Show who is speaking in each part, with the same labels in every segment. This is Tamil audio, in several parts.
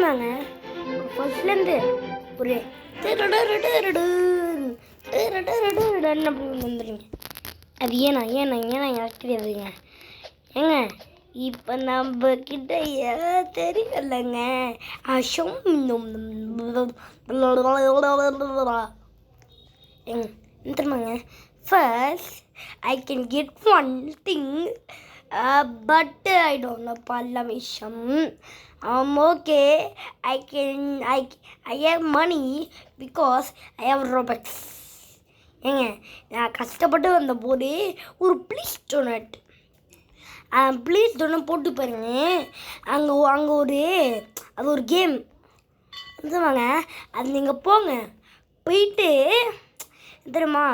Speaker 1: எந்திரமாங்க. ஃபர்ஸ்ட்லேருந்து ஒரு வந்துடுங்க. அது ஏன்னா எனக்கு தெரியாதுங்க. ஏங்க இப்போ நம்ம கிட்ட தெரியலைங்க. எந்திரமாங்க. First I can get one thing, but I don't know Pallavisham. Okay, I have money because I have Robux. ஏங்க நான் கஷ்டப்பட்டு வந்த போது ஒரு ப்ளீஸ் டொனட் போட்டு பாருங்க. அங்கே அது ஒரு கேம் வாங்க. அது நீங்கள் போங்க, போயிட்டு தெரியுமா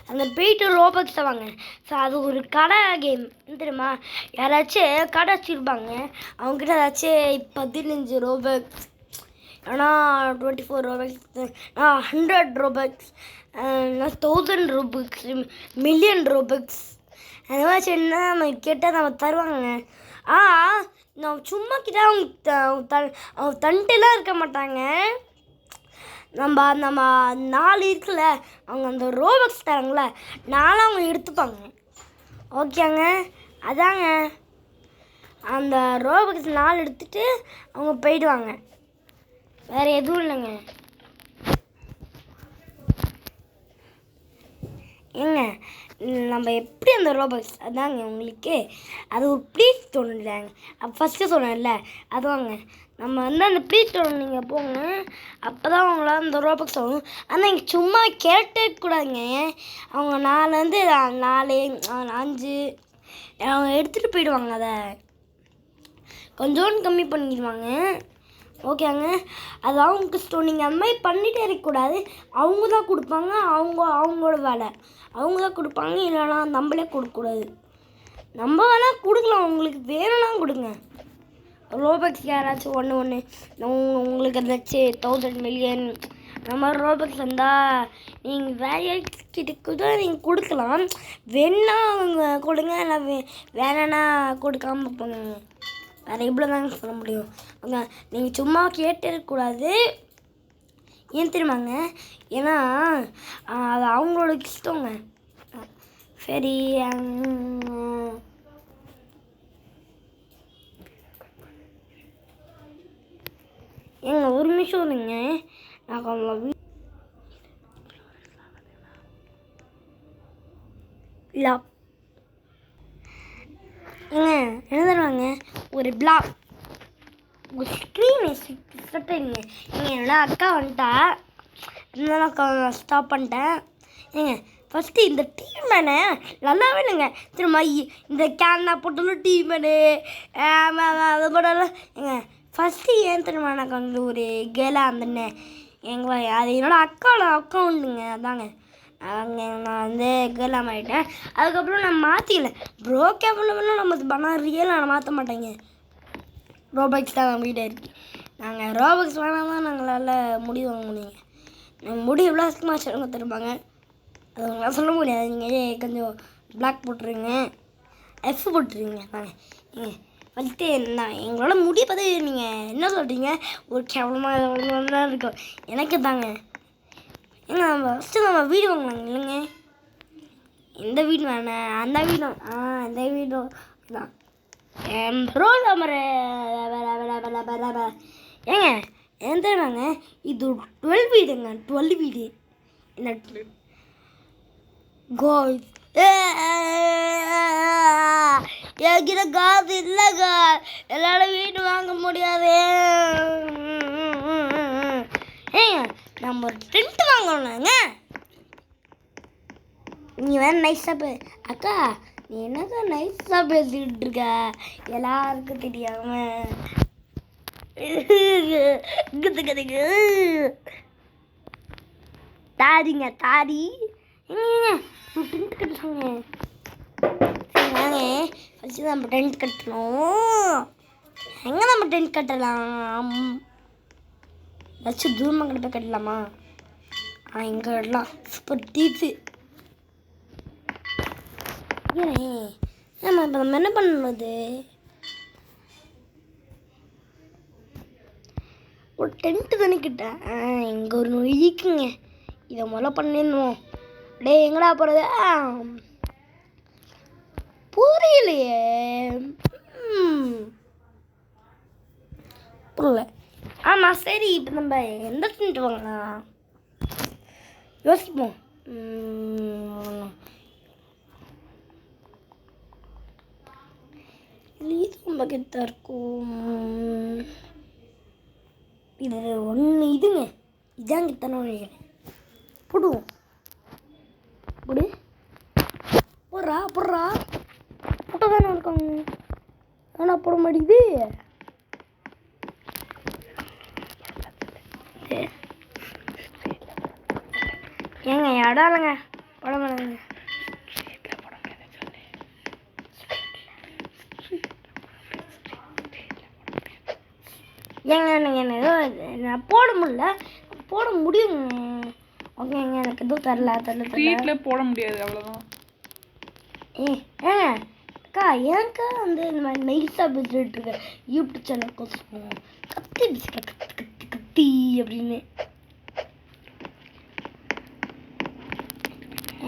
Speaker 1: அங்கே போயிட்டு ரோபக்ஸை வாங்க. ஸோ அது ஒரு கடை கேம் தெரியுமா. யாராச்சும் கடை வச்சுருப்பாங்க, அவங்ககிட்ட ஏதாச்சும் 15 ரோபக்ஸ், ஆனால் 24 Robux, 100 Robux, 1000 Robux, million Robux அந்த மாதிரி என்ன நம்ம கேட்டால் நம்ம தருவாங்க. நான் சும்மா கிட்ட அவங்க தண்டுலாம் இருக்க மாட்டாங்க. நம்ம 4 இருக்குல்ல, அவங்க அந்த ரோபக்ஸ் தராங்கள, 4 அவங்க எடுத்துப்பாங்க. ஓகேங்க, அதாங்க அந்த ரோபக்ஸ் 4 எடுத்துகிட்டு அவங்க போயிடுவாங்க. வேறு எதுவும் இல்லைங்க. ஏங்க நம்ம எப்படி அந்த ரோபக்ஸ் அதாங்க உங்களுக்கு அது ஒரு ப்ளீஸ் தோணுங்க. ஃபஸ்ட்டு சொன்னேன்ல அதுவாங்க. நம்ம அந்த ப்ளீஸ் தோணு நீங்கள் போங்க, அப்போ தான் அவங்களால அந்த ரோபக்ஸ் ஆகும். ஆனால் நீங்கள் சும்மா கேட்டே கூடாதுங்க. அவங்க 4 5 அவங்க எடுத்துகிட்டு போயிடுவாங்க. அதை கொஞ்சோண்டு கம்மி பண்ணிடுவாங்க. ஓகேங்க, அது அவங்க இஷ்டம். நீங்கள் அந்த மாதிரி பண்ணிகிட்டே இருக்கக்கூடாது. அவங்க தான் கொடுப்பாங்க, அவங்களோட வேலை. அவங்க தான் கொடுப்பாங்க, இல்லைனா நம்மளே கொடுக்கக்கூடாது. நம்ம வேணால் கொடுக்கலாம், உங்களுக்கு வேணும்னா கொடுங்க. ரோபக்ஸ் யாராச்சும் ஒன்று உங்களுக்கு ஏதாச்சும் 1000 மில்லியன் நம்ம ரோபக்ஸ் இருந்தால் நீங்கள் வேலைக்கிட்ட கூட நீங்கள் கொடுக்கலாம். வேணா அவங்க கொடுங்க, இல்லை வேணான்னா கொடுக்காம போங்க. வேறு இவ்வளோ தாங்க சொல்ல முடியும். ஓகே, நீங்கள் சும்மா கேட்டே இருக்கக்கூடாது. ஏன் தெரியுமாங்க, ஏன்னா அது அவங்களோட இஷ்டங்க. சரி, ஏங்க ஒரு நிமிஷம் இல்லைங்க, நான் அவங்க என்ன தருவாங்க, ஒரு பிளாக் ஒரு ஸ்க்ரீனை சுட்டுங்க. என்னோட அக்கா வந்துட்டா, இருந்தாலும் அக்கா ஸ்டாப் பண்ணிட்டேன். ஏங்க ஃபஸ்ட்டு இந்த டீமேனை நல்லாவே இல்லைங்க. திரும்ப இந்த கேனா போட்டாலும் டீமேனு அது போட்டாலும் ஏங்க ஃபஸ்ட்டு ஏன் தெரியுமா எனக்கு வந்து ஒரு கேலாக இருந்தேன்னு அது என்னோட அக்காவோட அக்கௌண்ட்டுங்க. அதாங்க நான் வந்து கேலாம் ஆகிட்டேன். அதுக்கப்புறம் நான் மாற்றிக்கல. ப்ரோ கேபிள் நம்ம பண்ணால் ரியலாக நான் மாற்ற மாட்டேங்க. ரோபக்ஸ் தான் வீடாக இருக்குது. நாங்கள் ரோபக்ஸ் வேணால் தான் நாங்களால் முடி வாங்க முடியுங்க. நாங்கள் முடி எவ்வளோ அதிகமாக வச்சுருங்க தருப்பாங்க, அது உங்களால் சொல்ல முடியாது. நீங்கள் கொஞ்சம் பிளாக் போட்டுருங்க, எஃப் போட்டுருங்க. வாங்க வந்துட்டு நான் எங்களோட முடி பார்த்து நீங்கள் என்ன சொல்கிறீங்க, ஒரு கேவலமாக தான் இருக்கும். எனக்கு தாங்க. ஏங்க நம்ம ஃபஸ்ட்டு நம்ம வீடு வாங்கலாங்க. இல்லைங்க இந்த வீடு வேணாம், அந்த வீடு இந்த வீடு தான் ரோல் நம்பரு. ஏங்க என்ன தெரியுமாங்க, இது 12 வீடுங்க. 12 வீடு என்ன கோல் என்கிட்ட காசு இல்லைங்க, எல்லாரும் வீடு வாங்க முடியாது. ஏங்க நம்ம ஒரு டென்ட் வாங்கணும்னாங்க. நீ வேணா நைஸாக அக்கா, நீ என்னக்கா நைஸாக பேசிக்கிட்டு இருக்க, எல்லாருக்கும் தெரியாம தாரிங்க தாரி. எங்க டென்ட் கட்டுறாங்க. சரி வாங்க ஃபஸ்ட்டு நம்ம டென்ட் கட்டணும். எங்கே நம்ம டென்ட் கட்டலாம், ஏதாச்சும் தூரமாக கிட்ட போய் கட்டலாமா? இங்கே கட்டலாம். சூப்பர் டீப்பு. ஏன் நம்ம என்ன பண்ணுறது, ஒரு டென்ட்டு தனிக்கிட்டேன் இங்கே ஒரு நொய்க்குங்க இதை முதல்ல பண்ணிடணும். டே எங்கடா போகிறது புரியலையே. புரியல. ஆமாம் சரி இப்போ நம்ம எந்த டென்ட் வாங்கலாம் யோசிப்போம். இது ரொம்ப கெத்தாக இருக்கும். இது ஒன்று இதுங்க இதான் கெத்தான நினைக்கிறேன். போடுவோம் போடு போடுறா போடுறா போட்டோ தானே இருக்காங்க ஆனால் போட மாட்டேங்குது. ஏங்க இடம் இல்லைங்க போட மாட்டேங்க. ஏங்க எனக்கு என்ன ஏதோ நான் போட முடியல போட முடியுங்க. ஓகேங்க எனக்கு எதுவும் தரல
Speaker 2: போட முடியாது அவ்வளோதான்.
Speaker 1: ஏங்க அக்கா ஏன்க்கா வந்து இந்த மாதிரி நைஸாக பேசிட்டு இருக்க யூடியூப் சேனல் கோசம் கத்தி கத்தி அப்படின்னு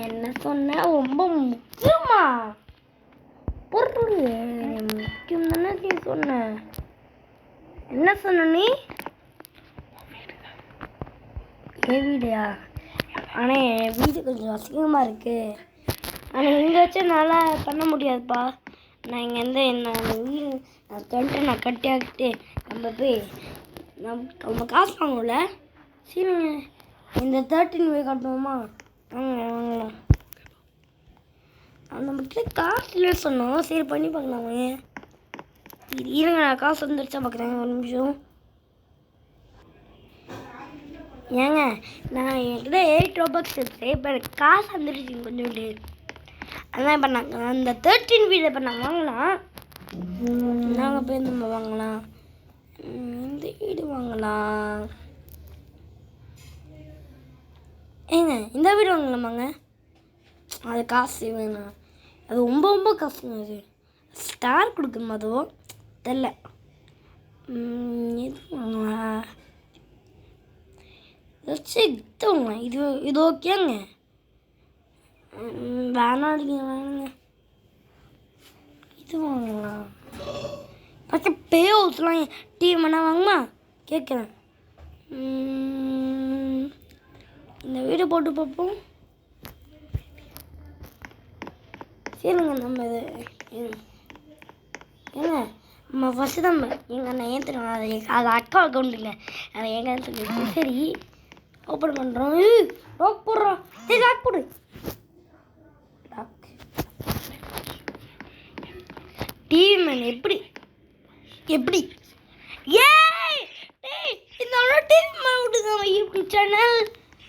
Speaker 1: என்ன சொன்ன ரொம்ப முக்கியமா பொருள் முக்கியம் தானே நீ சொன்ன. என்ன சொன்ன நீ என் வீடியா? ஆனால் என் வீடு கொஞ்சம் அசிங்கமாக இருக்குது. ஆனால் இங்கே வச்சு நல்லா பண்ண முடியாதுப்பா. நான் இங்கேருந்து என்ன வீடு நான் தொண்டை நான் கட்டி ஆக்கிட்டு நம்ம போய் நம்ம காசு வாங்குவோம்ல சரிங்க இந்த 13 போய் கட்டுவோமா வாங்கலாம். நம்மகிட்ட காசு இல்லைன்னு சொன்னோம். சரி பண்ணி பார்க்கலாமே. இருங்க நான் காசு வந்துருச்சா பார்க்குறேங்க ஒரு நிமிஷம். ஏங்க நான் என்கிட்ட 8 ரூபாய்க்கு எடுத்து இப்போ எனக்கு காசு வந்துருச்சு கொஞ்சோண்டு. அதான் இப்போ நாங்கள் அந்த 13 வீடு இப்போ நாங்கள் வாங்கலாம். நாங்கள் போய் நம்ம வாங்கலாம் இந்த வீடு வாங்கலாம். ஏங்க இந்த வீடு வாங்கலாமாங்க? அது காசு வேணும். அது ரொம்ப ரொம்ப காசுங்க. அது ஸ்டார் கொடுக்கணுமா அதுவும் தெரில. எது வாங்கலாம் ஏதாச்சும் இது வாங்கலாம். இது ஓகேங்க வேணாடிங்க வேணுங்க இது வாங்கலாம். பச்சை பே ஹவுஸ்லாம் டிவி வேணா வாங்குமா கேட்குறேன். இந்த வீடு போட்டு பார்ப்போம். சரிங்க நம்ம இது ஏங்க நம்ம ஃபஸ்ட்டு தான் எங்கள் அண்ணன் ஏன் தெரியும் அது அக்கா அக்கௌண்ட் இல்லை அதை எங்கன்னு சொல்லி சரி ஓப்பன் பண்ணுறோம். லாக் போடுறோம். சரி லாக் போடு. லாக் டிவி மேன் எப்படி எப்படி ஏய் இந்த டிவி மேன் விட்டுதான் யூடியூப் சேனல்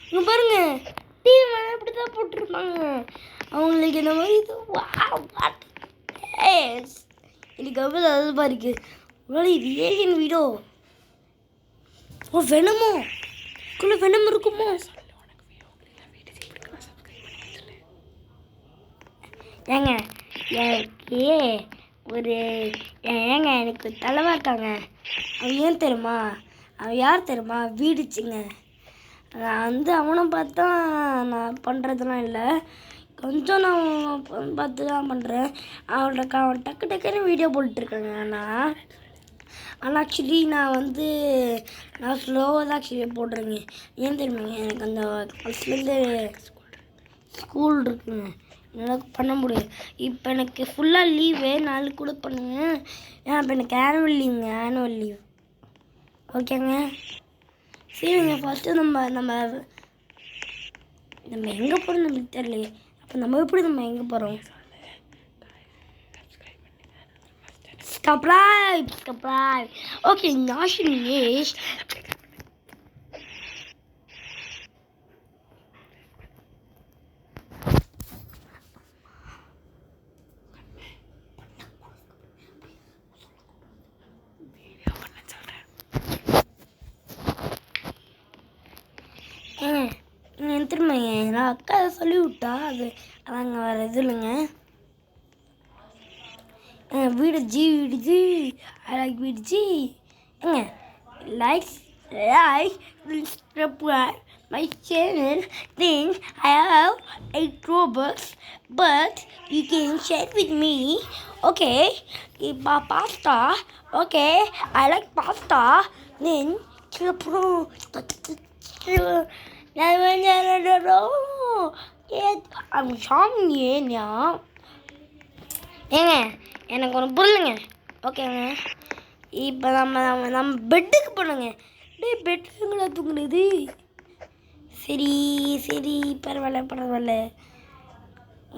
Speaker 1: இங்கே பாருங்க. டிவி மேன் இப்படி தான் போட்டிருப்பாங்க. அவங்களுக்கு இந்த மாதிரி இது எனக்கு அப்போ அதுபா இருக்கு. ஒருவேளை இது ஏன் வீடோ ஓ வேணுமோ குள்ள வேணும் இருக்குமோ? ஏங்க எனக்கு ஒரு ஏங்க எனக்கு தலைவா இருக்காங்க. அவன் ஏன் தெரியுமா? அவன் யார் தெரியுமா? வீடுச்சுங்க. நான் வந்து அவனை பார்த்தா நான் பண்ணுறதுலாம் இல்லை. கொஞ்சம் நான் பார்த்து தான் பண்ணுறேன். அவன் டக்கு டக்குன்னு வீடியோ போட்டுருக்காங்க. ஆனால் ஆக்சுவலி நான் ஸ்லோவாக தான் ஆக்சுவலி போடுறேங்க. ஏன் தெரியுமாங்க எனக்கு அந்த ஃபஸ்ட்லேருந்து ஸ்கூல் இருக்குங்க என்னால் பண்ண முடியாது. இப்போ எனக்கு ஃபுல்லாக லீவு 4 கூட பண்ணுங்க. ஏன்னா இப்போ எனக்கு ஆனுவல் லீவ் ஓகேங்க. சரிங்க ஃபஸ்ட்டு நம்ம எங்கே போகிறோம் நம்மளுக்கு தெரியலையே. அப்போ நம்ம எப்படி எங்கே போகிறோம்? subscribe. Okay, Nashin is திரும்பிங்க நான் அக்கா சொல்லி விட்டா அதாங்க வேறு எதுவும் இல்லைங்க. வீடு ஜி ஐ லைக் வீடு ஜி ஏங்க likes like, subscribe my channel. Then I have 8 Robux, but you can share with me. Okay, pasta. Okay, I like pasta. Then I'm showing you. ஏங்க எனக்கு ஒன்று புரியலைங்க. ஓகேங்க, இப்போ நம்ம பெட்டுக்கு போனோங்க. பெட்டுங்களா தூங்குனது? சரி சரி, பரவாயில்ல.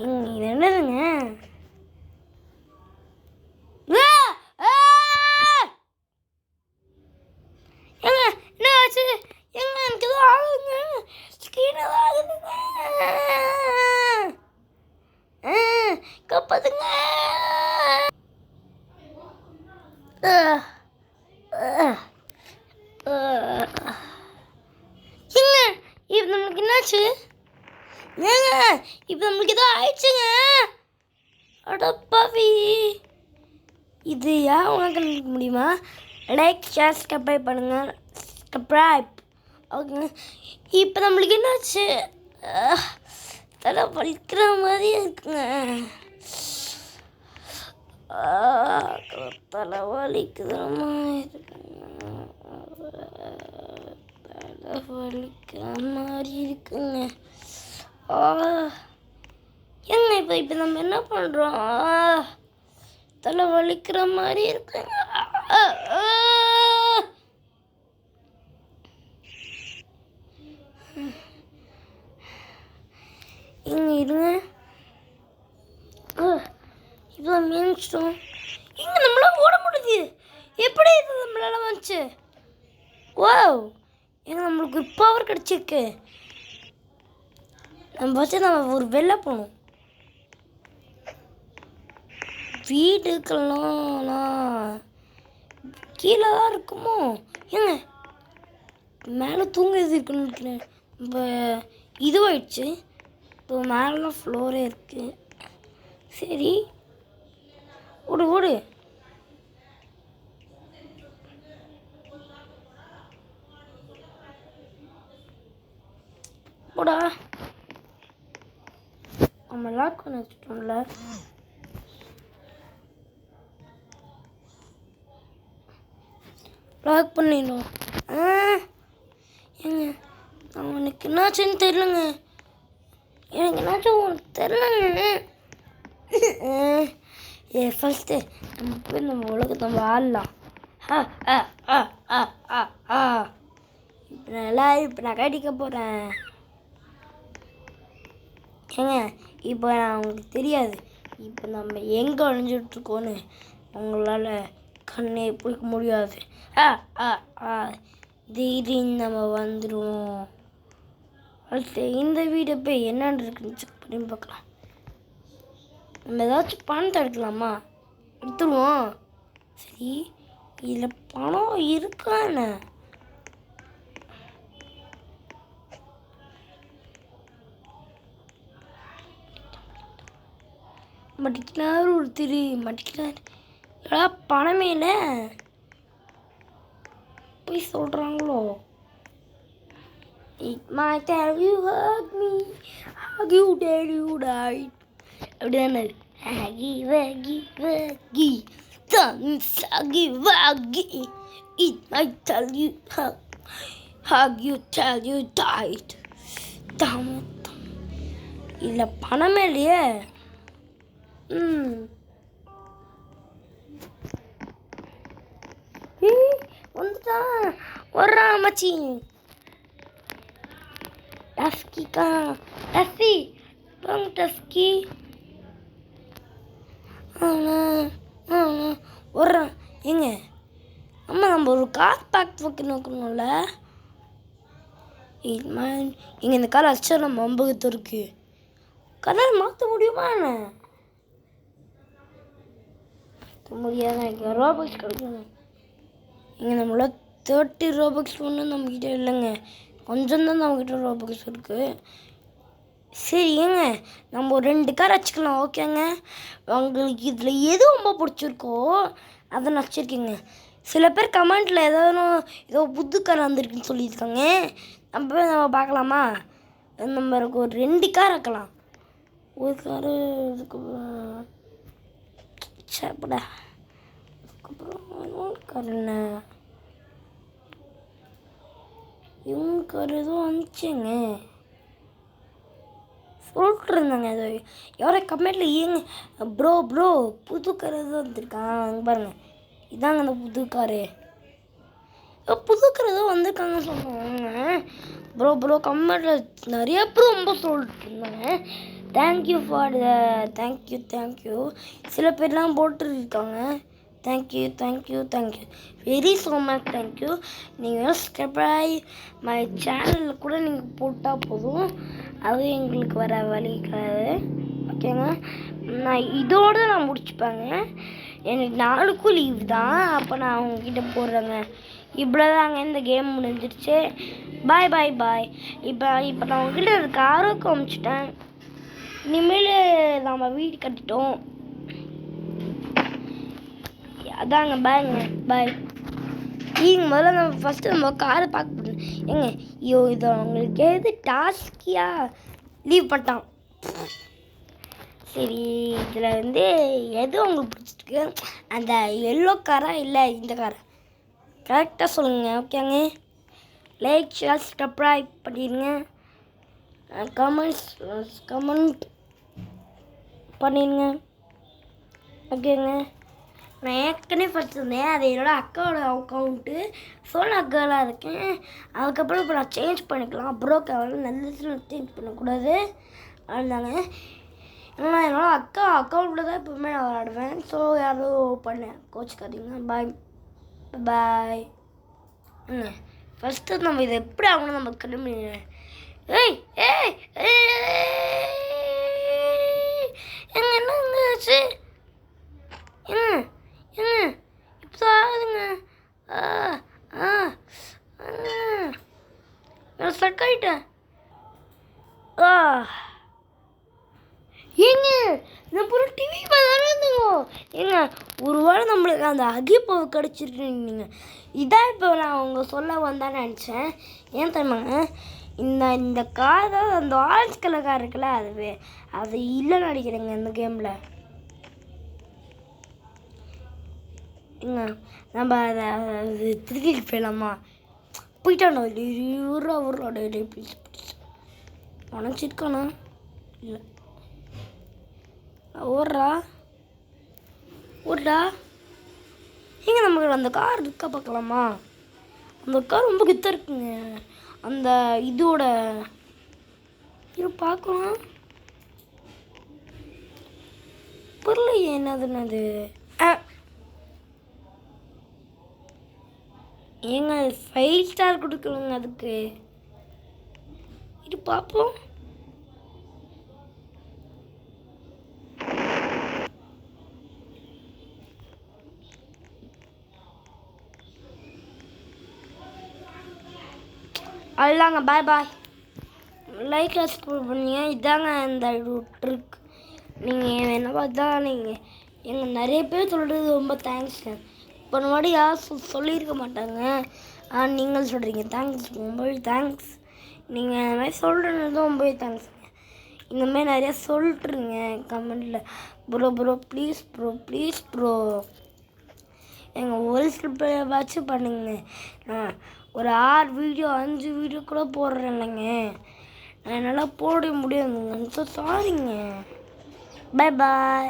Speaker 1: இது என்னதுங்க? ஏங்க என்ன ஆச்சு? ஏங்க எனக்கு எதுவும் ஆகுதுங்க. ஸ்கிரீன் ஏதாவது ஆகுதுங்க. கப்பதுங்க. ஏங்க இப்போ நம்மளுக்கு என்னாச்சு? ஏங்க இப்போ நம்மளுக்கு ஏதோ ஆயிடுச்சுங்க. அடப்பாவி, இது ஏன் உனக்கு முடியுமா? லைக், ஷேர், சப்ஸ்கிரைப் பண்ணுங்கள். சப்ஸ்கிரைப். ஓகேங்க, இப்போ நம்மளுக்கு என்னாச்சு? தலை வலிக்கிற மாதிரி இருக்குங்க. தலை வலிக்கிற மாதிரி இருக்குங்க. ஏங்க இப்போ நம்ம என்ன பண்ணுறோம்? தலை வலிக்கிற மாதிரி இருக்குங்க. இங்கே இருங்க. இப்போ மீன்ஸ்டோம். இங்கே நம்மளால் ஓட முடியுது. எப்படி இது நம்மளால வந்துச்சு? ஓ, ஏங்க நம்மளுக்கு ஒரு பவர் கிடச்சிருக்கு. நம்ம ஒரு வெளில போகணும். வீடுக்கெல்லாம் கீழே தான் இருக்குமோ? ஏங்க மேலே தூங்குறது இருக்குன்னு நினைக்கிறேன். இப்போ இதுவாயிடுச்சு. இப்போ மேலாம் ஃப்ளோரே இருக்கு. சரி, ஓடு. ஓடா, நம்ம லாக் பண்ண வச்சுட்டோம்ல. லாக் பண்ணிடணும். ஏங்க அவனுக்கு என்னாச்சுன்னு தெரியலங்க. எனக்கு என்னாச்சும் தெரியலங்க. ஃபஸ்ட்டு நம்ம போய் நம்ம உலகத்தை நம்ம ஆடலாம். இப்போ நான் கட்டிக்க போகிறேன். ஏங்க இப்போ அவங்களுக்கு தெரியாது இப்போ நம்ம எங்கே அழிஞ்சிட்ருக்கோன்னு. அவங்களால கண்ணே பிடிக்க முடியாது. திடீர்னு நம்ம வந்துடுவோம். அடுத்து இந்த வீடை போய் என்னென்னு இருக்குன்னு செக் பண்ணி பார்க்கலாம். நம்ம ஏதாச்சும் பணத்தை எடுக்கலாமா? எடுத்துருவோம். சரி, இதில் பணம் இருக்கான்னு மட்டிக்கிறாரு ஒருத்தர். மட்டிக்கிறாரு. எடா பணமே இல்லை போய் சொல்கிறாங்களோ? It might tell you hug me, hug you till you die. அப்படிதானே? Huggy wuggy wuggy, huggy wuggy. It might tell you hug you till you died. இல்லை பணமே இல்லையே. வந்துட்டான். வர்றான் மச்சி. டஸ்கிக்கா டஸ்கி வாங்க டஸ்கி. வர்றான். ஏங்க அம்மா நம்ம ஒரு கார் பேக் வைக்கணும்ல. இங்கே இந்த கார் அச்சா நம்ம அம்பகத்து இருக்கு. கலர் மாற்ற முடியுமா என்ன? முடியாது. எனக்கு ரோபக்ஸ் கிடைக்குங்க. இங்கே நம்மள 30 ரோபக்ஸ் ஒன்றும் நம்மக்கிட்ட இல்லைங்க. கொஞ்சம் தான் நம்மக்கிட்ட ரோபக்ஸ் இருக்குது. சரி ஏங்க நம்ம ஒரு 2 கார் வச்சுக்கலாம். ஓகேங்க, உங்களுக்கு இதில் எது ரொம்ப பிடிச்சிருக்கோ அதை நான் வச்சுருக்கேங்க. சில பேர் கமெண்ட்டில் ஏதோ புது கார் வந்திருக்குன்னு சொல்லியிருக்காங்க. நம்ம பார்க்கலாமா? நம்மளுக்கு ஒரு 2 கார் வைக்கலாம். ஒரு காரு அதுக்கப்புறம் இன்னொரு கார் என்ன இவங்க கார் எதுவும் வந்துச்சுங்க சொல்லிட்டு இருந்தாங்க. அது யாரோ கமெண்ட்டில் ஏங்க ப்ரோ புது கார் எதுவும் வந்துருக்காங்க அங்கே பாருங்கள். இதாங்க அந்த புது காரு. புது கார் எதுவும் வந்திருக்காங்கன்னு சொல்லுவாங்க. ப்ரோ கமெண்ட்டில் நிறைய பேர் ரொம்ப சொல்லிட்டு இருந்தாங்க. Thank you for thank you. சில பேர்லாம் போட்டுருக்காங்க. Thank you very so much thank you. நீங்கள் சப்ஸ்கிரைப் மை சேனலில் கூட நீங்கள் போட்டால் போதும். அது எங்களுக்கு வர வழி கிடையாது. ஓகேங்க, நான் இதோடு நான் முடிச்சுப்பேங்க. எனக்கு 4க்கும் லீவ் தான். அப்போ நான் உங்ககிட்ட போடுறேங்க. இவ்வளோதாங்க, இந்த கேம் முடிஞ்சிருச்சு. பாய். இப்போ நான் உங்ககிட்ட அதுக்கு ஆரோக்கியம் அமைச்சிட்டேன். இனிமேல் நம்ம வீடு கட்டிட்டோம். அதாங்க பாய். முதல்ல நம்ம காரை பார்க்க போகிறோம். ஏங்க இது உங்களுக்கு எது டாஸ்கியா லீவ் பண்ணிட்டான். சரி, இதில் எது உங்களுக்கு பிடிச்சிருக்கு? அந்த எல்லோ காரா இல்லை இந்த காரா? கரெக்டாக சொல்லுங்கள். ஓகேங்க, லைக் ஷேர் சப்ஸ்கிரைப் பண்ணிடுங்க. கமெண்ட் பண்ணிடுங்க. ஓகேங்க, நான் ஏற்கனவே படிச்சிருந்தேன். அது என்னோட அக்காவோட அக்கௌண்ட்டு. ஸோ நான் அக்காலாக இருக்கேன். அதுக்கப்புறம் இப்போ நான் சேஞ்ச் பண்ணிக்கலாம். ப்ரோக்கு நல்ல சேஞ்ச் பண்ணக்கூடாது. அதுதாங்க, ஏன்னா என்னோட அக்கா அக்கௌண்ட்டில் தான் எப்பவுமே நான் விளாடுவேன். ஸோ யாரும் பண்ணேன் கோச்சுக்காதீங்க. பாய். ஃபஸ்ட்டு நம்ம இதை எப்படி ஆகணும் நம்ம கிளம்பி. என்னங்க ஆச்சு? இப்போ ஆகுதுங்க. நான் ஸ்டக் ஆகிட்டேன். ஏங்க நான் பூரா டிவி பார்த்தாலும் இருந்துங்க. ஏங்க ஒரு வேளை நம்மளுக்கு அந்த அகிப்பவை கிடச்சிருக்கீங்க. இதான் இப்போ நான் அவங்க சொல்ல வந்தான்னு நினச்சேன். ஏன் தெரியுமாங்க, இந்த கார் தான் அந்த ஆரஞ்சு கலர் கார் இருக்குல்ல, அது இல்லைன்னு நினைக்கிறேங்க இந்த கேமில். ஏங்க நம்ம அதை திருடிட்டு போயிடலாமா? போயிட்டானோ ஊரோட ப்ளீஸ் உனச்சிருக்கானா? இல்லை, ஓடுறா. ஏங்க நமக்கு அந்த கார் இருக்கா பார்க்கலாமா? அந்த கார் ரொம்ப கித்த இருக்குங்க. அந்த இதோட இது பார்க்கலாம். பொருள் என்னதுன்னு ஏங்க 5 ஸ்டார் கொடுக்கணுங்க அதுக்கு. இது பார்ப்போம். அவ்வளோதாங்க, பாய். லைக் சப்ஸ்கிரைப் பண்ணீங்க. இதாங்க இந்த ட்ரிக். நீங்கள் என்ன பார்த்தா எங்கள் நிறைய பேர் சொல்கிறது ரொம்ப தேங்க்ஸ்ங்க. இப்போ முன்னாடி யாரும் சொல்லியிருக்க மாட்டாங்க. நீங்கள் சொல்கிறீங்க. ரொம்பவே தேங்க்ஸ். நீங்கள் இந்த மாதிரி சொல்கிறது ரொம்பவே தேங்க்ஸுங்க. இந்த மாதிரி நிறையா சொல்லிட்டுருங்க கமெண்டில். Bro please bro. எங்கள் ஒரு சில வாட்ச் பண்ணுங்க. ஒரு 6 வீடியோ 5 வீடியோ கூட போடுறேன் இல்லைங்க. நான் என்னால் போட முடியாதுங்க. ஸோ சாரிங்க. பாய்.